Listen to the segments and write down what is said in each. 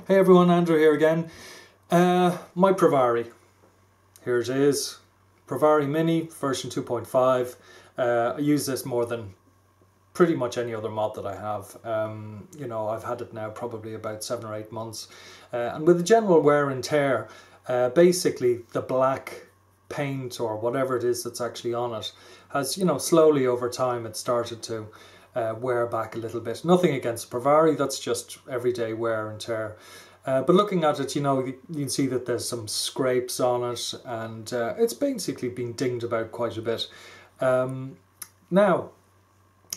Hey everyone, Andrew here again. My Provari. Here it is. Provari Mini version 2.5. I use this more than pretty much any other mod that I have. You know, I've had it now probably about 7 or 8 months. And with the general wear and tear, basically the black paint or whatever it is that's actually on it has, you know, slowly over time it started to wear back a little bit. Nothing against Provari, that's just everyday wear and tear. But looking at it, you know, you can see that there's some scrapes on it, and it's basically been dinged about quite a bit. Now,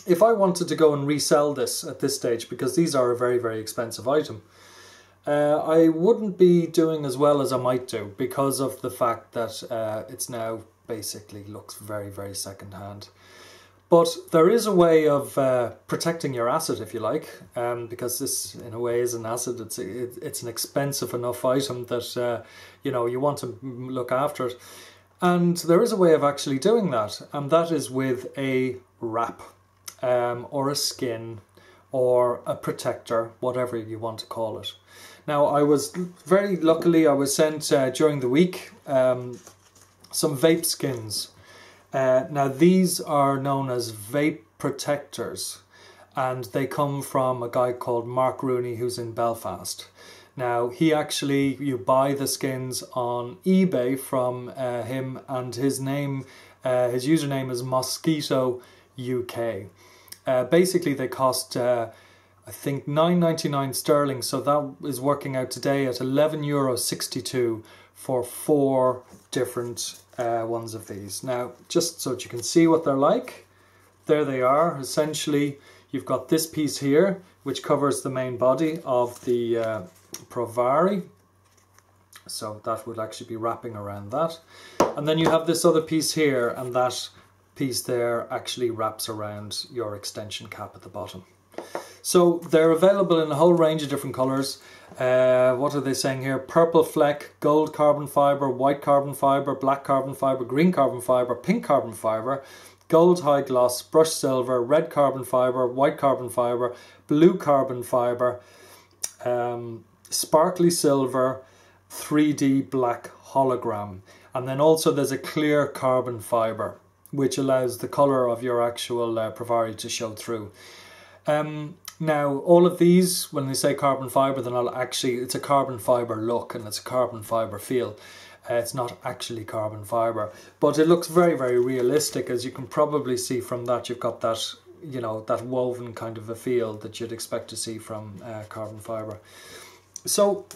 if I wanted to go and resell this at this stage, because these are a very, very expensive item, I wouldn't be doing as well as I might do because of the fact that it's now basically looks very, very second-hand. But there is a way of protecting your asset, if you like, because this, in a way, is an asset. It's an expensive enough item that you know, you want to look after it, and there is a way of actually doing that, and that is with a wrap, or a skin, or a protector, whatever you want to call it. Now, I was very luckily I was sent during the week some Vape Skins. Now these are known as Vape Protectors, and they come from a guy called Mark Rooney who's in Belfast. Now he actually, you buy the skins on eBay from him, and his name, his username is mosquitouk. Basically they cost I think £9.99 sterling, so that is working out today at €11.62 for 4 different ones of these. Now, just so that you can see what they're like, there they are. Essentially, you've got this piece here, which covers the main body of the Provari. So that would actually be wrapping around that. And then you have this other piece here, and that piece there actually wraps around your extension cap at the bottom. So they're available in a whole range of different colours. What are they saying here? Purple fleck, gold carbon fibre, white carbon fibre, black carbon fibre, green carbon fibre, pink carbon fibre, gold high gloss, brushed silver, red carbon fibre, white carbon fibre, blue carbon fibre, sparkly silver, 3D black hologram. And then also there's a clear carbon fibre, which allows the colour of your actual Provari to show through. Now, all of these, when they say carbon fibre, then it's a carbon fibre look and it's a carbon fibre feel. It's not actually carbon fibre, but it looks very, very realistic. As you can probably see from that, you've got that, you know, that woven kind of a feel that you'd expect to see from carbon fibre. So,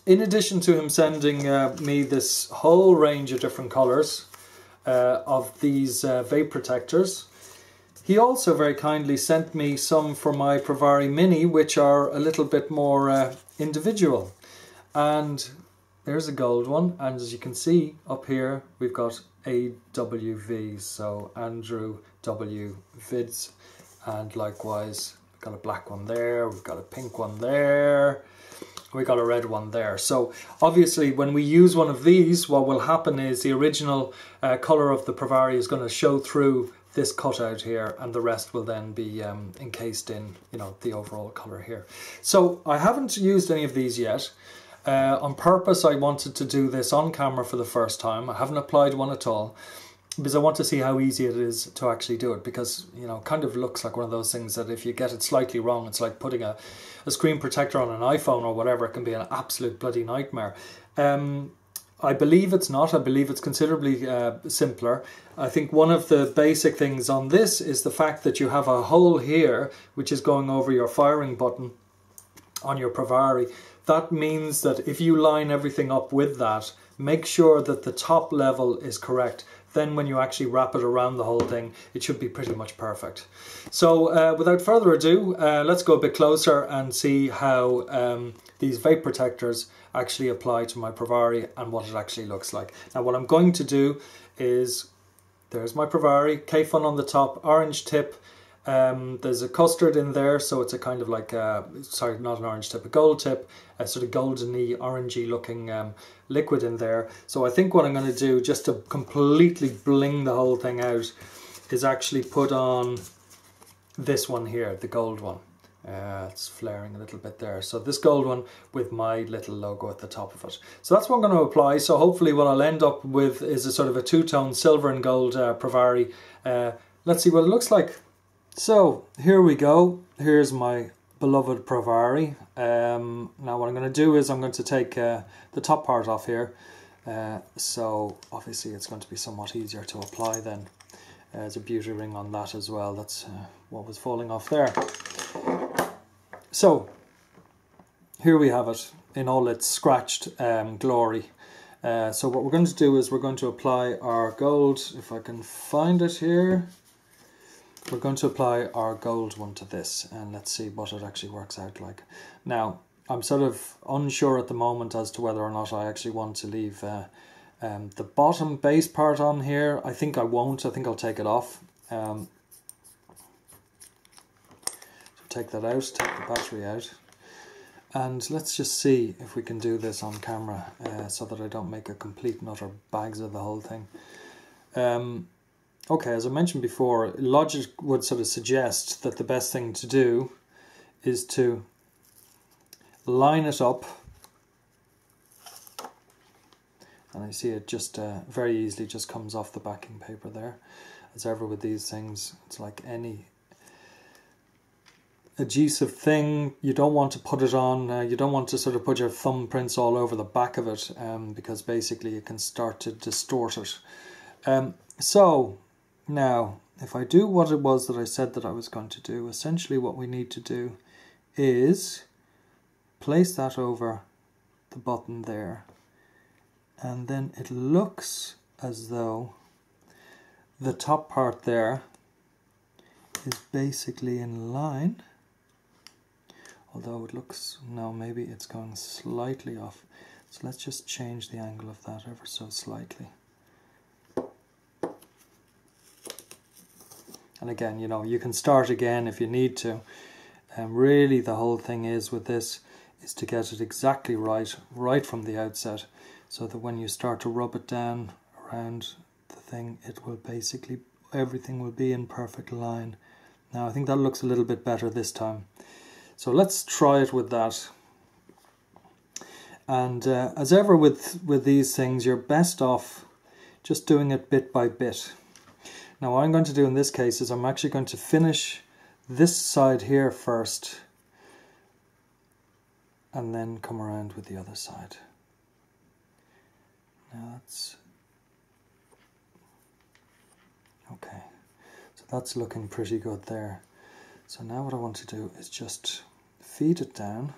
in addition to him sending me this whole range of different colours of these vape protectors, he also very kindly sent me some for my Provari Mini, which are a little bit more individual. And there's a gold one, and as you can see up here, we've got AWV, so Andrew W Vids, and likewise we've got a black one there, we've got a pink one there, we got a red one there. So obviously when we use one of these, what will happen is the original colour of the Provari is going to show through this cutout here, and the rest will then be encased in, you know, the overall colour here. So I haven't used any of these yet. On purpose I wanted to do this on camera for the first time. I haven't applied one at all because I want to see how easy it is to actually do it, because, you know, it kind of looks like one of those things that if you get it slightly wrong, it's like putting a screen protector on an iPhone or whatever. It can be an absolute bloody nightmare. I believe it's not. I believe it's considerably simpler. I think one of the basic things on this is the fact that you have a hole here which is going over your firing button on your Provari. That means that if you line everything up with that, make sure that the top level is correct. Then when you actually wrap it around the whole thing, it should be pretty much perfect. So without further ado, let's go a bit closer and see how these vape protectors actually apply to my Provari and what it actually looks like. Now what I'm going to do is, there's my Provari, K-Fun on the top, orange tip. There's a custard in there, so it's a kind of like, sorry, not an orange tip, a gold tip, a sort of goldeny, orangey looking liquid in there. So I think what I'm going to do, just to completely bling the whole thing out, is actually put on this one here, the gold one. It's flaring a little bit there. So this gold one with my little logo at the top of it. So that's what I'm going to apply. So hopefully what I'll end up with is a sort of a two-tone silver and gold Provari. Let's see what it looks like. So here we go. Here's my beloved Provari. Now what I'm going to do is I'm going to take the top part off here. So obviously it's going to be somewhat easier to apply then. There's a beauty ring on that as well. That's what was falling off there. So here we have it in all its scratched glory. So what we're going to do is we're going to apply our gold, if I can find it here. We're going to apply our gold one to this, and let's see what it actually works out like. Now, I'm sort of unsure at the moment as to whether or not I actually want to leave the bottom base part on here. I think I won't. I think I'll take it off. So take that out, take the battery out. And let's just see if we can do this on camera so that I don't make a complete and utter bags of the whole thing. Okay, as I mentioned before, logic would sort of suggest that the best thing to do is to line it up. And I see it just very easily just comes off the backing paper there. As ever with these things, it's like any adhesive thing. You don't want to put it on, you don't want to sort of put your thumbprints all over the back of it because basically it can start to distort it. So now if I do what it was that I said that I was going to do, essentially what we need to do is place that over the button there, and then it looks as though the top part there is basically in line. Although it looks, no, maybe it's going slightly off. So let's just change the angle of that ever so slightly. And again, you know, you can start again if you need to. And really the whole thing is with this is to get it exactly right from the outset, so that when you start to rub it down around the thing, it will basically, everything will be in perfect line. Now I think that looks a little bit better this time. So let's try it with that. And as ever with these things, you're best off just doing it bit by bit. Now what I'm going to do in this case is I'm actually going to finish this side here first and then come around with the other side. Now that's okay. So that's looking pretty good there. So now what I want to do is just feed it down,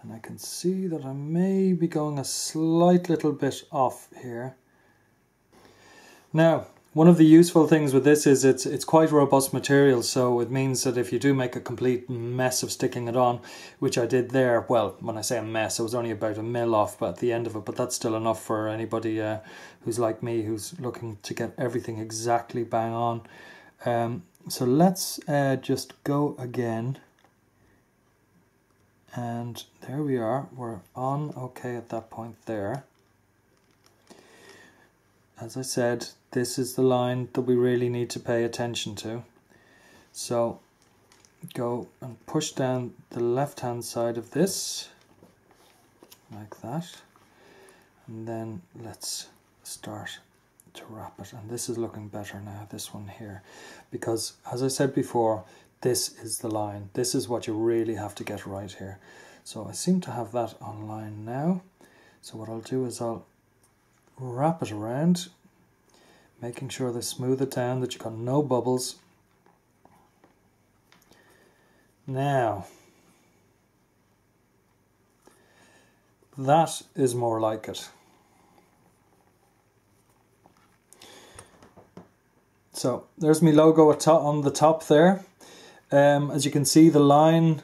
and I can see that I may be going a slight little bit off here. Now, one of the useful things with this is it's quite robust material, so it means that if you do make a complete mess of sticking it on, which I did there, well, when I say a mess, it was only about a mil off at the end of it, but that's still enough for anybody who's like me, who's looking to get everything exactly bang on. So let's just go again. And there we are, we're on okay at that point there. As I said, this is the line that we really need to pay attention to. So go and push down the left hand side of this, like that. And then let's start to wrap it. And this is looking better now, this one here. Because as I said before, this is the line. This is what you really have to get right here. So I seem to have that on line now. So what I'll do is I'll wrap it around, making sure they smooth it down, that you've got no bubbles. Now, that is more like it. So there's my logo on the top there. As you can see, the line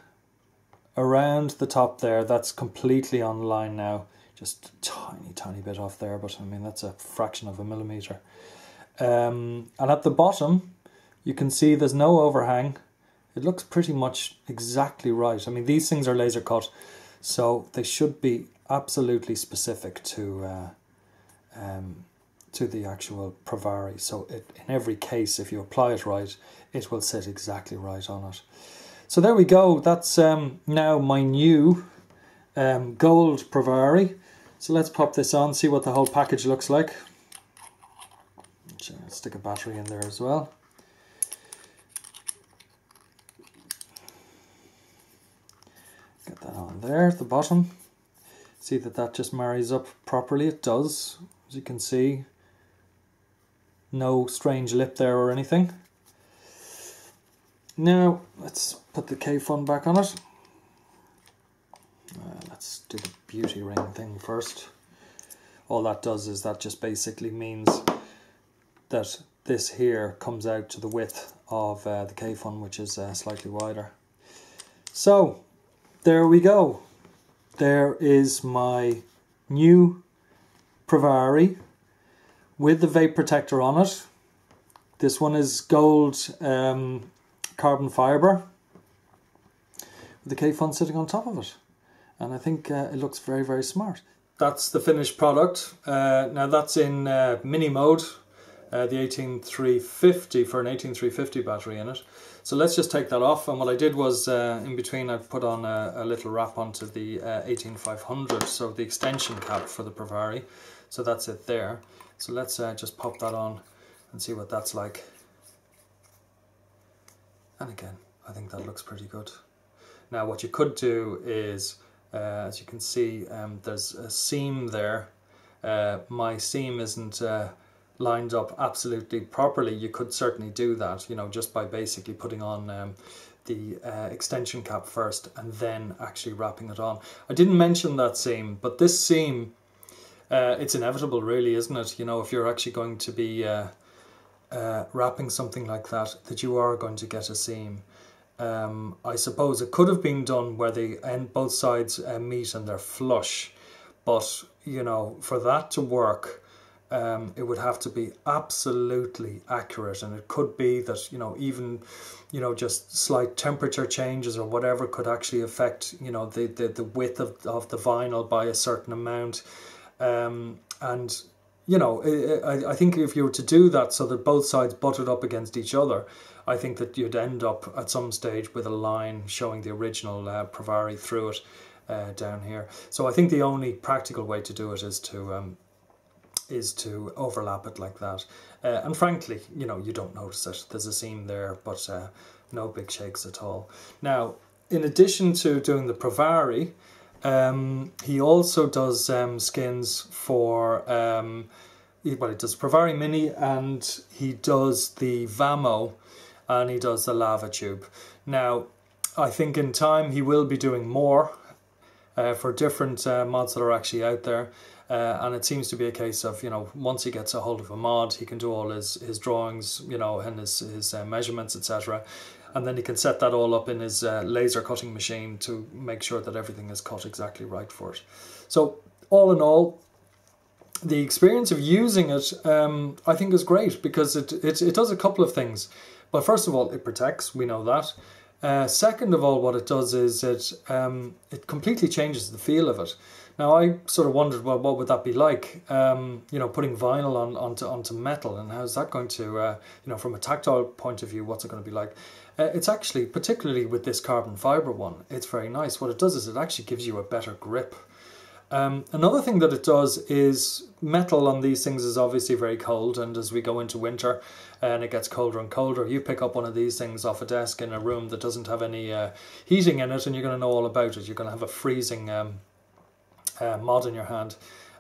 around the top there, that's completely on line now. Just a tiny bit off there, but I mean that's a fraction of a millimeter. And at the bottom you can see there's no overhang. It looks pretty much exactly right. I mean, these things are laser cut, so they should be absolutely specific to the actual Provari. So in every case, if you apply it right, it will sit exactly right on it. So there we go. That's now my new gold Provari. So let's pop this on, see what the whole package looks like. Stick a battery in there as well. Get that on there at the bottom. See that just marries up properly. It does, as you can see. No strange lip there or anything. Now let's put the K-Fun back on it. Let's do the beauty ring thing first. All that does is that just basically means that this here comes out to the width of the K-Fun, which is slightly wider. So there we go. There is my new Provari with the vape protector on it. This one is gold carbon fibre with the K-Fun sitting on top of it. And I think it looks very, very smart. That's the finished product. Now that's in mini mode, the 18350 for an 18350 battery in it. So let's just take that off. And what I did was, in between, I put on a little wrap onto the 18500, so the extension cap for the Provari. So that's it there. So let's just pop that on and see what that's like. And again, I think that looks pretty good. Now what you could do is, as you can see, there's a seam there. My seam isn't lined up absolutely properly. You could certainly do that, you know, just by basically putting on the extension cap first and then actually wrapping it on. I didn't mention that seam, but this seam, it's inevitable really, isn't it? You know, if you're actually going to be wrapping something like that you are going to get a seam. I suppose it could have been done where both sides meet and they're flush, but you know, for that to work, it would have to be absolutely accurate, and it could be that, you know, even, you know, just slight temperature changes or whatever could actually affect, you know, the width of the vinyl by a certain amount, and you know, I think if you were to do that so that both sides butted up against each other, I think that you'd end up at some stage with a line showing the original Provari through it down here. So I think the only practical way to do it is to overlap it like that. And frankly, you know, you don't notice it. There's a seam there, but no big shakes at all. Now, in addition to doing the Provari, he also does skins for, well, he does Provari Mini, and he does the Vamo, and he does the Lava Tube. Now, I think in time he will be doing more for different mods that are actually out there. And it seems to be a case of, you know, once he gets a hold of a mod, he can do all his drawings, you know, and his measurements, etc. And then he can set that all up in his laser cutting machine to make sure that everything is cut exactly right for it. So all in all, the experience of using it, I think is great, because it does a couple of things. But first of all, it protects, we know that. Second of all, what it does is it completely changes the feel of it. Now, I sort of wondered, well, what would that be like? You know, putting vinyl onto metal, and how's that going to, you know, from a tactile point of view, what's it going to be like? It's actually, particularly with this carbon fibre one, it's very nice. What it does is it actually gives you a better grip. Another thing that it does is, metal on these things is obviously very cold, and as we go into winter and it gets colder and colder, you pick up one of these things off a desk in a room that doesn't have any heating in it, and you're going to know all about it. You're going to have a freezing mod in your hand.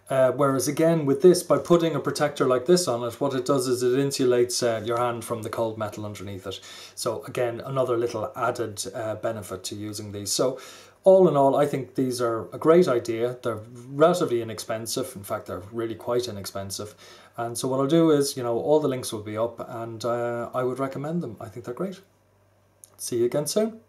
Whereas again with this, by putting a protector like this on it, what it does is it insulates your hand from the cold metal underneath it. So again, another little added benefit to using these. So all in all, I think these are a great idea. They're relatively inexpensive. In fact, they're really quite inexpensive. And so what I'll do is, you know, all the links will be up, and I would recommend them. I think they're great. See you again soon.